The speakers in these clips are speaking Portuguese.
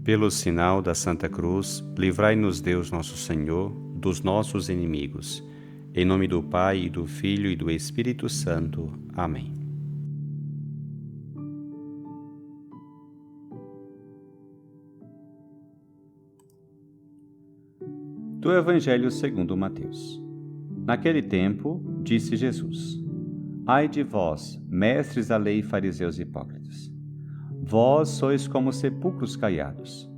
Pelo sinal da Santa Cruz, livrai-nos Deus nosso Senhor dos nossos inimigos. Em nome do Pai, e do Filho e do Espírito Santo. Amém. Do Evangelho segundo Mateus. Naquele tempo, disse Jesus: Ai de vós, mestres da lei, fariseus e hipócritas! Vós sois como sepulcros caiados.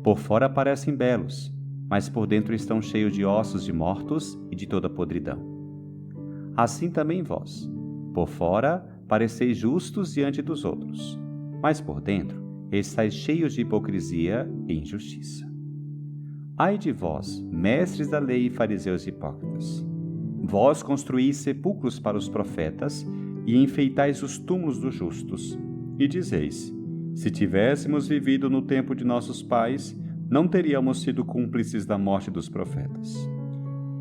Por fora parecem belos, mas por dentro estão cheios de ossos de mortos e de toda podridão. Assim também vós, por fora pareceis justos diante dos outros, mas por dentro estáis cheios de hipocrisia e injustiça. Ai de vós, mestres da lei, fariseus e hipócritas! Vós construís sepulcros para os profetas e enfeitais os túmulos dos justos, e dizeis: se tivéssemos vivido no tempo de nossos pais, não teríamos sido cúmplices da morte dos profetas.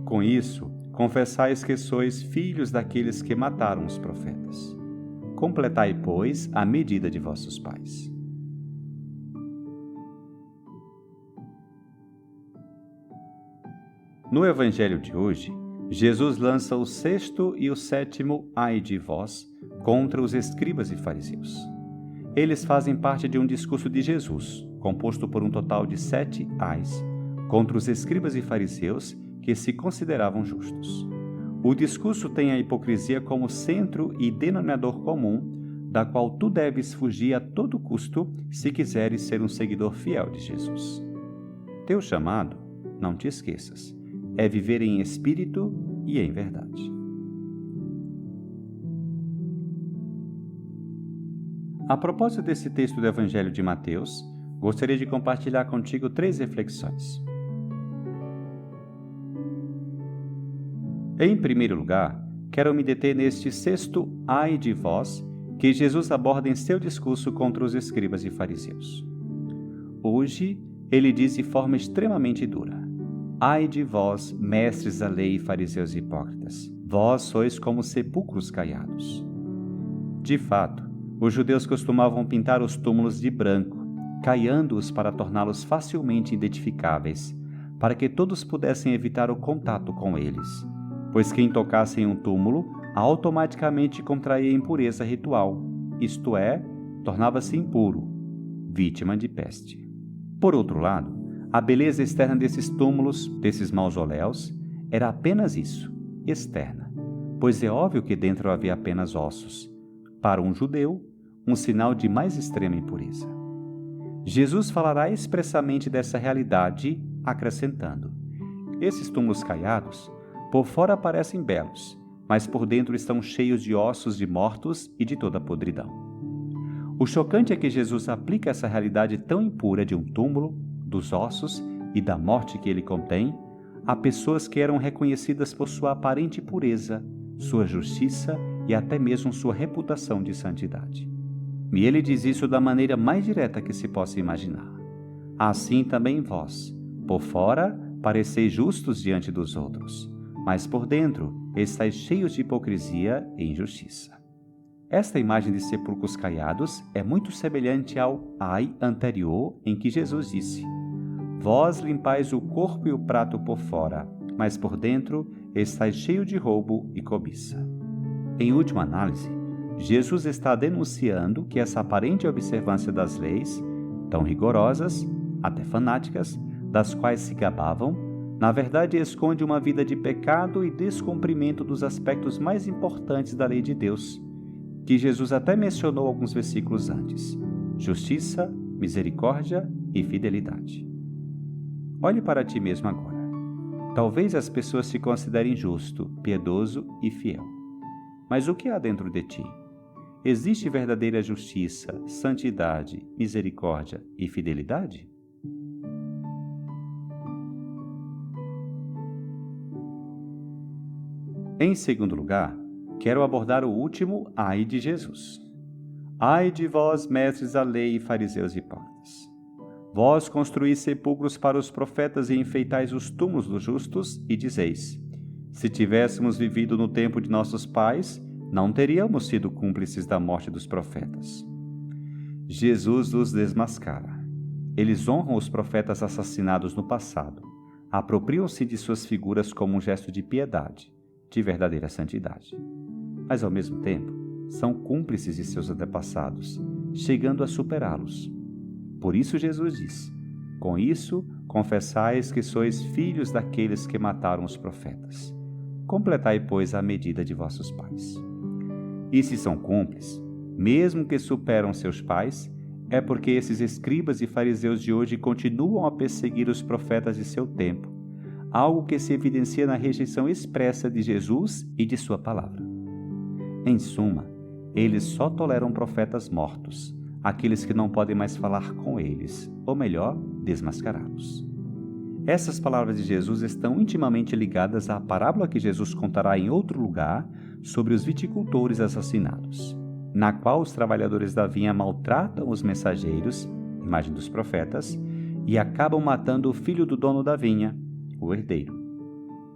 Com isso, confessais que sois filhos daqueles que mataram os profetas. Completai, pois, a medida de vossos pais. No Evangelho de hoje, Jesus lança o sexto e o sétimo ai de vós contra os escribas e fariseus. Eles fazem parte de um discurso de Jesus, composto por um total de 7 ais, contra os escribas e fariseus que se consideravam justos. O discurso tem a hipocrisia como centro e denominador comum, da qual tu deves fugir a todo custo se quiseres ser um seguidor fiel de Jesus. Teu chamado, não te esqueças, é viver em espírito e em verdade. A propósito desse texto do Evangelho de Mateus, gostaria de compartilhar contigo 3 reflexões. Em primeiro lugar, quero me deter neste sexto ai de vós que Jesus aborda em seu discurso contra os escribas e fariseus. Hoje, ele diz de forma extremamente dura: ai de vós, mestres da lei, fariseus e hipócritas! Vós sois como sepulcros caiados. De fato, os judeus costumavam pintar os túmulos de branco, caiando-os para torná-los facilmente identificáveis, para que todos pudessem evitar o contato com eles, pois quem tocasse em um túmulo automaticamente contraía impureza ritual, isto é, tornava-se impuro, vítima de peste. Por outro lado, a beleza externa desses túmulos, desses mausoléus, era apenas isso, externa, pois é óbvio que dentro havia apenas ossos. Para um judeu, um sinal de mais extrema impureza. Jesus falará expressamente dessa realidade, acrescentando: esses túmulos caiados, por fora parecem belos, mas por dentro estão cheios de ossos de mortos e de toda podridão. O chocante é que Jesus aplica essa realidade tão impura de um túmulo, dos ossos e da morte que ele contém, a pessoas que eram reconhecidas por sua aparente pureza, sua justiça e até mesmo sua reputação de santidade. E ele diz isso da maneira mais direta que se possa imaginar. Assim também vós, por fora, pareceis justos diante dos outros, mas por dentro estáis cheios de hipocrisia e injustiça. Esta imagem de sepulcros caiados é muito semelhante ao ai anterior em que Jesus disse: vós limpais o corpo e o prato por fora, mas por dentro estáis cheio de roubo e cobiça. Em última análise, Jesus está denunciando que essa aparente observância das leis, tão rigorosas, até fanáticas, das quais se gabavam, na verdade esconde uma vida de pecado e descumprimento dos aspectos mais importantes da lei de Deus, que Jesus até mencionou alguns versículos antes: justiça, misericórdia e fidelidade. Olhe para ti mesmo agora. Talvez as pessoas se considerem justo, piedoso e fiel. Mas o que há dentro de ti? Existe verdadeira justiça, santidade, misericórdia e fidelidade? Em segundo lugar, quero abordar o último ai de Jesus. Ai de vós, mestres da lei, fariseus e hipócritas! Vós construís sepulcros para os profetas e enfeitais os túmulos dos justos, e dizeis: se tivéssemos vivido no tempo de nossos pais, não teríamos sido cúmplices da morte dos profetas. Jesus os desmascara. Eles honram os profetas assassinados no passado, apropriam-se de suas figuras como um gesto de piedade, de verdadeira santidade. Mas, ao mesmo tempo, são cúmplices de seus antepassados, chegando a superá-los. Por isso Jesus diz: com isso, confessais que sois filhos daqueles que mataram os profetas. Completai, pois, a medida de vossos pais. E se são cúmplices, mesmo que superam seus pais, é porque esses escribas e fariseus de hoje continuam a perseguir os profetas de seu tempo, algo que se evidencia na rejeição expressa de Jesus e de sua palavra. Em suma, eles só toleram profetas mortos, aqueles que não podem mais falar com eles, ou melhor, desmascará-los. Essas palavras de Jesus estão intimamente ligadas à parábola que Jesus contará em outro lugar sobre os viticultores assassinados, na qual os trabalhadores da vinha maltratam os mensageiros, imagem dos profetas, e acabam matando o filho do dono da vinha, o herdeiro.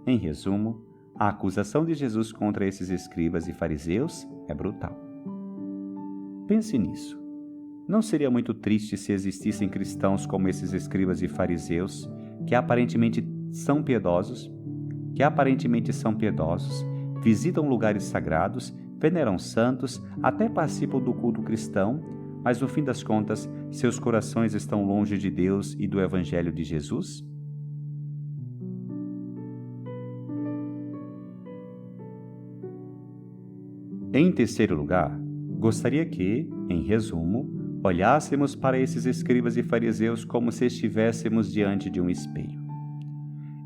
Em resumo, a acusação de Jesus contra esses escribas e fariseus é brutal. Pense nisso. Não seria muito triste se existissem cristãos como esses escribas e fariseus, que aparentemente são piedosos, visitam lugares sagrados, veneram santos, até participam do culto cristão, mas no fim das contas, seus corações estão longe de Deus e do Evangelho de Jesus? Em terceiro lugar, gostaria que, em resumo, olhássemos para esses escribas e fariseus como se estivéssemos diante de um espelho.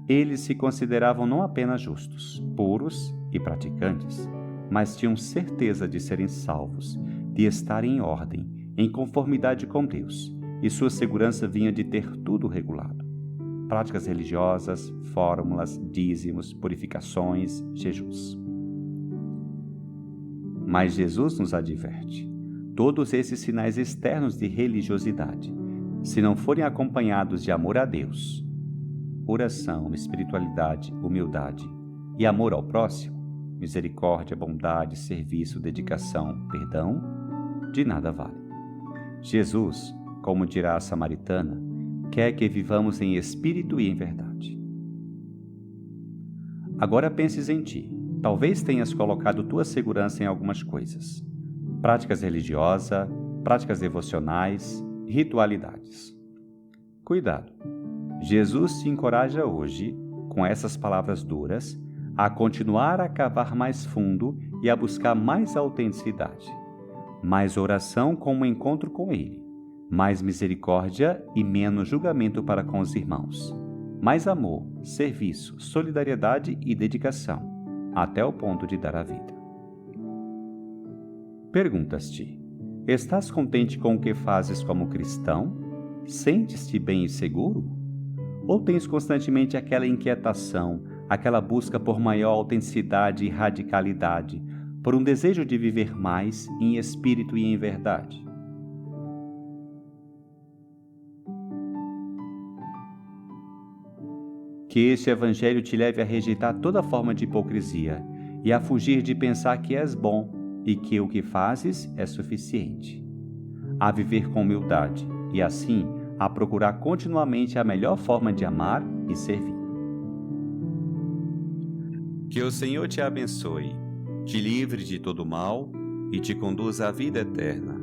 Eles se consideravam não apenas justos, puros e praticantes, mas tinham certeza de serem salvos, de estar em ordem, em conformidade com Deus, e sua segurança vinha de ter tudo regulado. Práticas religiosas, fórmulas, dízimos, purificações, jejuns. Mas Jesus nos adverte: todos esses sinais externos de religiosidade, se não forem acompanhados de amor a Deus, oração, espiritualidade, humildade e amor ao próximo, misericórdia, bondade, serviço, dedicação, perdão, de nada vale. Jesus, como dirá a samaritana, quer que vivamos em espírito e em verdade. Agora penses em ti. Talvez tenhas colocado tua segurança em algumas coisas: práticas religiosas, práticas devocionais, ritualidades. Cuidado! Jesus te encoraja hoje, com essas palavras duras, a continuar a cavar mais fundo e a buscar mais autenticidade, mais oração com um encontro com Ele, mais misericórdia e menos julgamento para com os irmãos, mais amor, serviço, solidariedade e dedicação, até o ponto de dar a vida. Perguntas-te: estás contente com o que fazes como cristão? Sentes-te bem e seguro? Ou tens constantemente aquela inquietação, aquela busca por maior autenticidade e radicalidade, por um desejo de viver mais em espírito e em verdade? Que este Evangelho te leve a rejeitar toda forma de hipocrisia e a fugir de pensar que és bom e que o que fazes é suficiente. A viver com humildade e, assim, a procurar continuamente a melhor forma de amar e servir. Que o Senhor te abençoe, te livre de todo mal e te conduza à vida eterna.